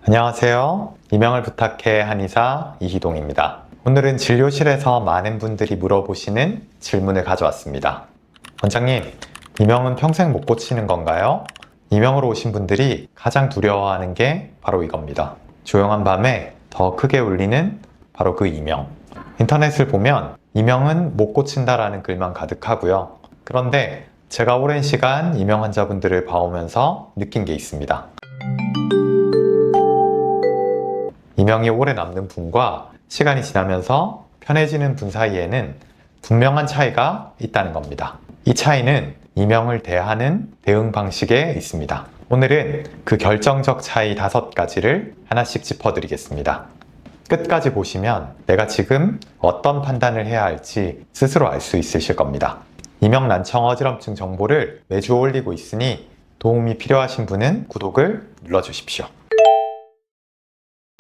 안녕하세요. 이명을 부탁해 한의사 이희동입니다. 오늘은 진료실에서 많은 분들이 물어보시는 질문을 가져왔습니다. 원장님, 이명은 평생 못 고치는 건가요? 이명으로 오신 분들이 가장 두려워하는 게 바로 이겁니다. 조용한 밤에 더 크게 울리는 바로 그 이명. 인터넷을 보면 이명은 못 고친다라는 글만 가득하고요. 그런데 제가 오랜 시간 이명 환자분들을 봐오면서 느낀 게 있습니다. 이명이 오래 남는 분과 시간이 지나면서 편해지는 분 사이에는 분명한 차이가 있다는 겁니다. 이 차이는 이명을 대하는 대응 방식에 있습니다. 오늘은 그 결정적 차이 5가지를 하나씩 짚어드리겠습니다. 끝까지 보시면 내가 지금 어떤 판단을 해야 할지 스스로 알 수 있으실 겁니다. 이명 난청 어지럼증 정보를 매주 올리고 있으니 도움이 필요하신 분은 구독을 눌러주십시오.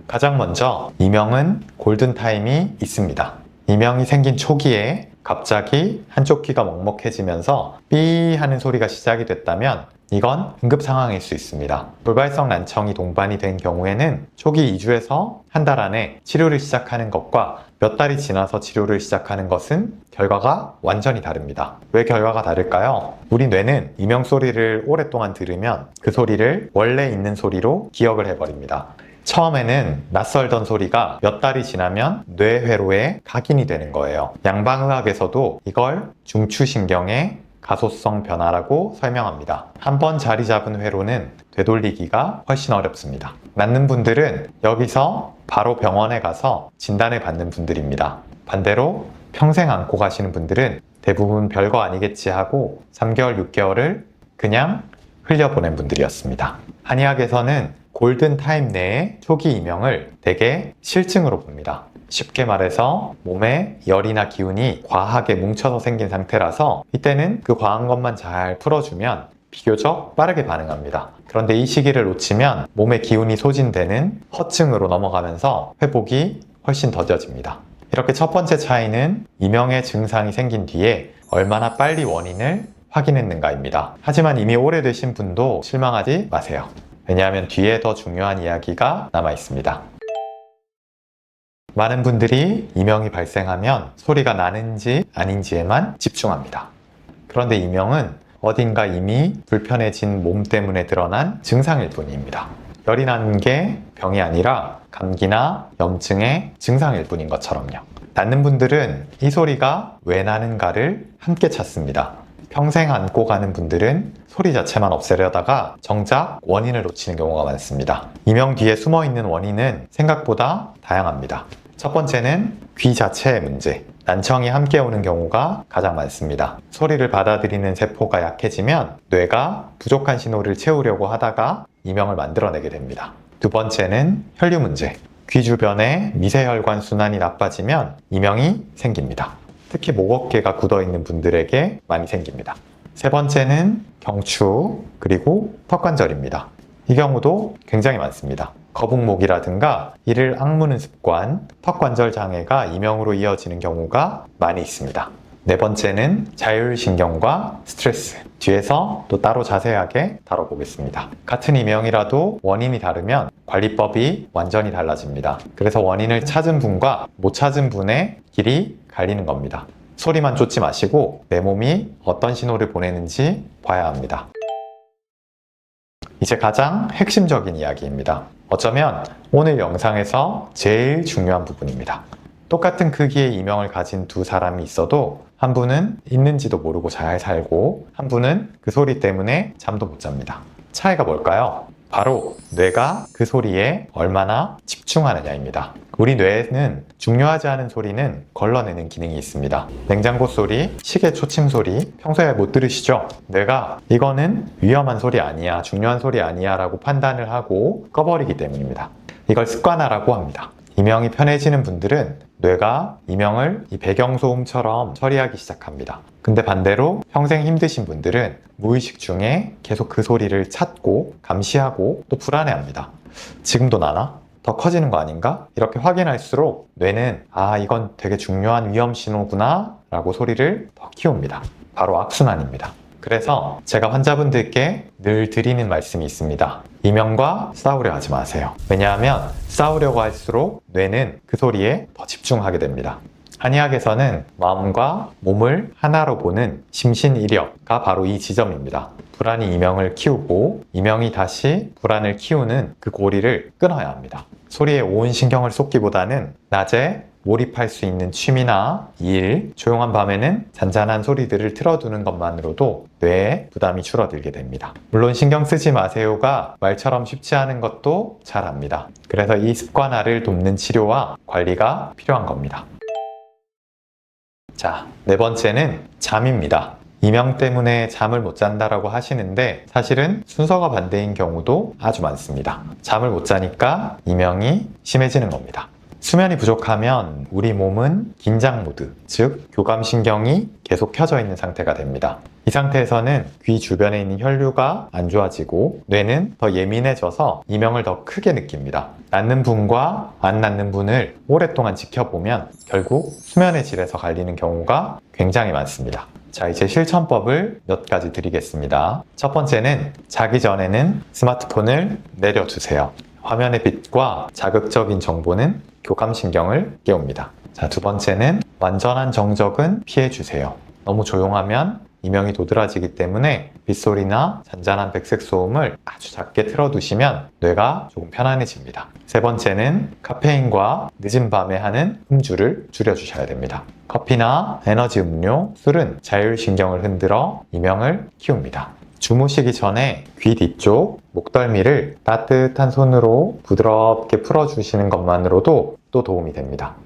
가장 먼저 이명은 골든타임이 있습니다. 이명이 생긴 초기에 갑자기 한쪽 귀가 먹먹해지면서 삐 하는 소리가 시작이 됐다면 이건 응급 상황일 수 있습니다. 돌발성 난청이 동반이 된 경우에는 초기 2주에서 한 달 안에 치료를 시작하는 것과 몇 달이 지나서 치료를 시작하는 것은 결과가 완전히 다릅니다. 왜 결과가 다를까요? 우리 뇌는 이명 소리를 오랫동안 들으면 그 소리를 원래 있는 소리로 기억을 해버립니다. 처음에는 낯설던 소리가 몇 달이 지나면 뇌회로에 각인이 되는 거예요. 양방의학에서도 이걸 중추신경의 가소성 변화라고 설명합니다. 한번 자리 잡은 회로는 되돌리기가 훨씬 어렵습니다. 낫는 분들은 여기서 바로 병원에 가서 진단을 받는 분들입니다. 반대로 평생 안고 가시는 분들은 대부분 별거 아니겠지 하고 3개월, 6개월을 그냥 흘려보낸 분들이었습니다. 한의학에서는 골든타임 내에 초기 이명을 대개 실증으로 봅니다. 쉽게 말해서 몸에 열이나 기운이 과하게 뭉쳐서 생긴 상태라서 이때는 그 과한 것만 잘 풀어주면 비교적 빠르게 반응합니다. 그런데 이 시기를 놓치면 몸에 기운이 소진되는 허증으로 넘어가면서 회복이 훨씬 더뎌집니다. 이렇게 첫 번째 차이는 이명의 증상이 생긴 뒤에 얼마나 빨리 원인을 확인했는가입니다. 하지만 이미 오래되신 분도 실망하지 마세요. 왜냐하면 뒤에 더 중요한 이야기가 남아 있습니다. 많은 분들이 이명이 발생하면 소리가 나는지 아닌지에만 집중합니다. 그런데 이명은 어딘가 이미 불편해진 몸 때문에 드러난 증상일 뿐입니다. 열이 나는 게 병이 아니라 감기나 염증의 증상일 뿐인 것처럼요. 낫는 분들은 이 소리가 왜 나는가를 함께 찾습니다. 평생 안고 가는 분들은 소리 자체만 없애려다가 정작 원인을 놓치는 경우가 많습니다. 이명 뒤에 숨어있는 원인은 생각보다 다양합니다. 첫 번째는 귀 자체의 문제. 난청이 함께 오는 경우가 가장 많습니다. 소리를 받아들이는 세포가 약해지면 뇌가 부족한 신호를 채우려고 하다가 이명을 만들어내게 됩니다. 두 번째는 혈류 문제. 귀 주변의 미세혈관 순환이 나빠지면 이명이 생깁니다. 특히 목 어깨가 굳어있는 분들에게 많이 생깁니다. 세 번째는 경추 그리고 턱관절입니다. 이 경우도 굉장히 많습니다. 거북목이라든가 이를 악무는 습관, 턱관절 장애가 이명으로 이어지는 경우가 많이 있습니다. 네 번째는 자율신경과 스트레스. 뒤에서 또 따로 자세하게 다뤄보겠습니다. 같은 이명이라도 원인이 다르면 관리법이 완전히 달라집니다. 그래서 원인을 찾은 분과 못 찾은 분의 길이 갈리는 겁니다. 소리만 쫓지 마시고 내 몸이 어떤 신호를 보내는지 봐야 합니다. 이제 가장 핵심적인 이야기입니다. 어쩌면 오늘 영상에서 제일 중요한 부분입니다. 똑같은 크기의 이명을 가진 두 사람이 있어도 한 분은 있는지도 모르고 잘 살고 한 분은 그 소리 때문에 잠도 못 잡니다. 차이가 뭘까요? 바로 뇌가 그 소리에 얼마나 집중하느냐입니다. 우리 뇌에는 중요하지 않은 소리는 걸러내는 기능이 있습니다. 냉장고 소리, 시계 초침 소리 평소에 못 들으시죠? 뇌가 이거는 위험한 소리 아니야, 중요한 소리 아니야 라고 판단을 하고 꺼버리기 때문입니다. 이걸 습관화라고 합니다. 이명이 편해지는 분들은 뇌가 이명을 이 배경소음처럼 처리하기 시작합니다. 근데 반대로 평생 힘드신 분들은 무의식 중에 계속 그 소리를 찾고 감시하고 또 불안해합니다. 지금도 나나? 더 커지는 거 아닌가? 이렇게 확인할수록 뇌는 이건 되게 중요한 위험 신호구나 라고 소리를 더 키웁니다. 바로 악순환입니다. 그래서 제가 환자분들께 늘 드리는 말씀이 있습니다. 이명과 싸우려 하지 마세요. 왜냐하면 싸우려고 할수록 뇌는 그 소리에 더 집중하게 됩니다. 한의학에서는 마음과 몸을 하나로 보는 심신이력가 바로 이 지점입니다. 불안이 이명을 키우고 이명이 다시 불안을 키우는 그 고리를 끊어야 합니다. 소리에 온 신경을 쏟기보다는 낮에 몰입할 수 있는 취미나 일, 조용한 밤에는 잔잔한 소리들을 틀어두는 것만으로도 뇌에 부담이 줄어들게 됩니다. 물론 신경 쓰지 마세요가 말처럼 쉽지 않은 것도 잘 압니다. 그래서 이 습관화를 돕는 치료와 관리가 필요한 겁니다. 자, 네 번째는 잠입니다. 이명 때문에 잠을 못 잔다라고 하시는데 사실은 순서가 반대인 경우도 아주 많습니다. 잠을 못 자니까 이명이 심해지는 겁니다. 수면이 부족하면 우리 몸은 긴장 모드, 즉 교감신경이 계속 켜져 있는 상태가 됩니다. 이 상태에서는 귀 주변에 있는 혈류가 안 좋아지고 뇌는 더 예민해져서 이명을 더 크게 느낍니다. 낫는 분과 안 낫는 분을 오랫동안 지켜보면 결국 수면의 질에서 갈리는 경우가 굉장히 많습니다. 자, 이제 실천법을 몇 가지 드리겠습니다. 첫 번째는 자기 전에는 스마트폰을 내려두세요. 화면의 빛과 자극적인 정보는 교감신경을 깨웁니다. 자, 두 번째는 완전한 정적은 피해주세요. 너무 조용하면 이명이 도드라지기 때문에 빗소리나 잔잔한 백색 소음을 아주 작게 틀어두시면 뇌가 조금 편안해집니다. 세 번째는 카페인과 늦은 밤에 하는 음주를 줄여주셔야 됩니다. 커피나 에너지 음료, 술은 자율신경을 흔들어 이명을 키웁니다. 주무시기 전에 귀 뒤쪽 목덜미를 따뜻한 손으로 부드럽게 풀어주시는 것만으로도 또 도움이 됩니다.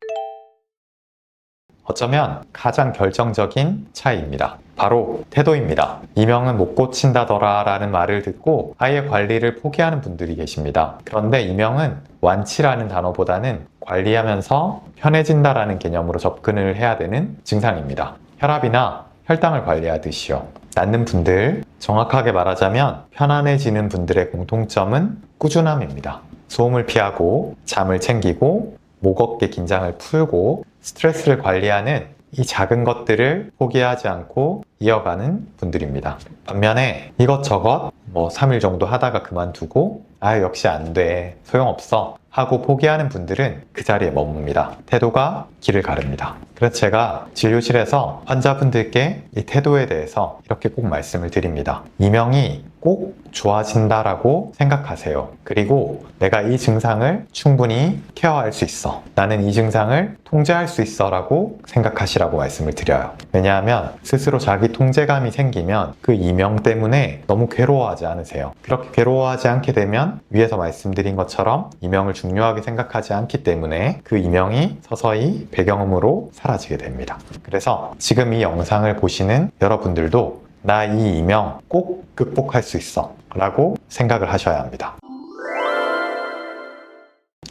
어쩌면 가장 결정적인 차이입니다. 바로 태도입니다. 이명은 못 고친다더라 라는 말을 듣고 아예 관리를 포기하는 분들이 계십니다. 그런데 이명은 완치라는 단어보다는 관리하면서 편해진다라는 개념으로 접근을 해야 되는 증상입니다. 혈압이나 혈당을 관리하듯이요. 낫는 분들, 정확하게 말하자면 편안해지는 분들의 공통점은 꾸준함입니다. 소음을 피하고 잠을 챙기고 목 어깨 긴장을 풀고 스트레스를 관리하는 이 작은 것들을 포기하지 않고 이어가는 분들입니다. 반면에 이것저것 3일 정도 하다가 그만두고 역시 안 돼, 소용없어 하고 포기하는 분들은 그 자리에 머뭅니다. 태도가 길을 가릅니다. 그래서 제가 진료실에서 환자분들께 이 태도에 대해서 이렇게 꼭 말씀을 드립니다. 이명이 꼭 좋아진다라고 생각하세요. 그리고 내가 이 증상을 충분히 케어할 수 있어. 나는 이 증상을 통제할 수 있어 라고 생각하시라고 말씀을 드려요. 왜냐하면 스스로 자기 통제감이 생기면 그 이명 때문에 너무 괴로워하지 않으세요. 그렇게 괴로워하지 않게 되면 위에서 말씀드린 것처럼 이명을 중요하게 생각하지 않기 때문에 그 이명이 서서히 배경음으로 사라지게 됩니다. 그래서 지금 이 영상을 보시는 여러분들도 나 이 이명 꼭 극복할 수 있어 라고 생각을 하셔야 합니다.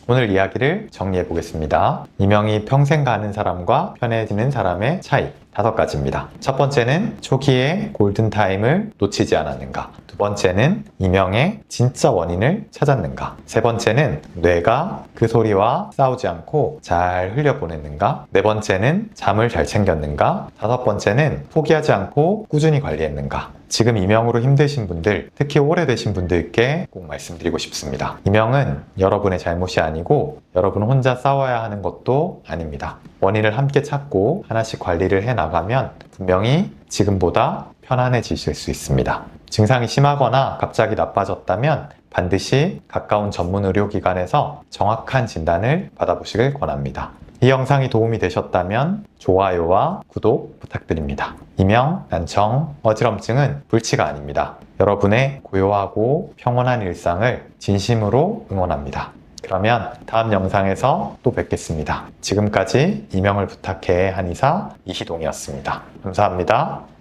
오늘 이야기를 정리해 보겠습니다. 이명이 평생 가는 사람과 편해지는 사람의 차이 5가지입니다. 첫 번째는 초기에 골든타임을 놓치지 않았는가. 두 번째는 이명의 진짜 원인을 찾았는가. 세 번째는 뇌가 그 소리와 싸우지 않고 잘 흘려보냈는가. 네 번째는 잠을 잘 챙겼는가. 다섯 번째는 포기하지 않고 꾸준히 관리했는가. 지금 이명으로 힘드신 분들, 특히 오래되신 분들께 꼭 말씀드리고 싶습니다. 이명은 여러분의 잘못이 아니고 여러분 혼자 싸워야 하는 것도 아닙니다. 원인을 함께 찾고 하나씩 관리를 해나가면 분명히 지금보다 편안해지실 수 있습니다. 증상이 심하거나 갑자기 나빠졌다면 반드시 가까운 전문 의료기관에서 정확한 진단을 받아보시길 권합니다. 이 영상이 도움이 되셨다면 좋아요와 구독 부탁드립니다. 이명, 난청, 어지럼증은 불치가 아닙니다. 여러분의 고요하고 평온한 일상을 진심으로 응원합니다. 그러면 다음 영상에서 또 뵙겠습니다. 지금까지 이명을 부탁해 한의사 이희동이었습니다. 감사합니다.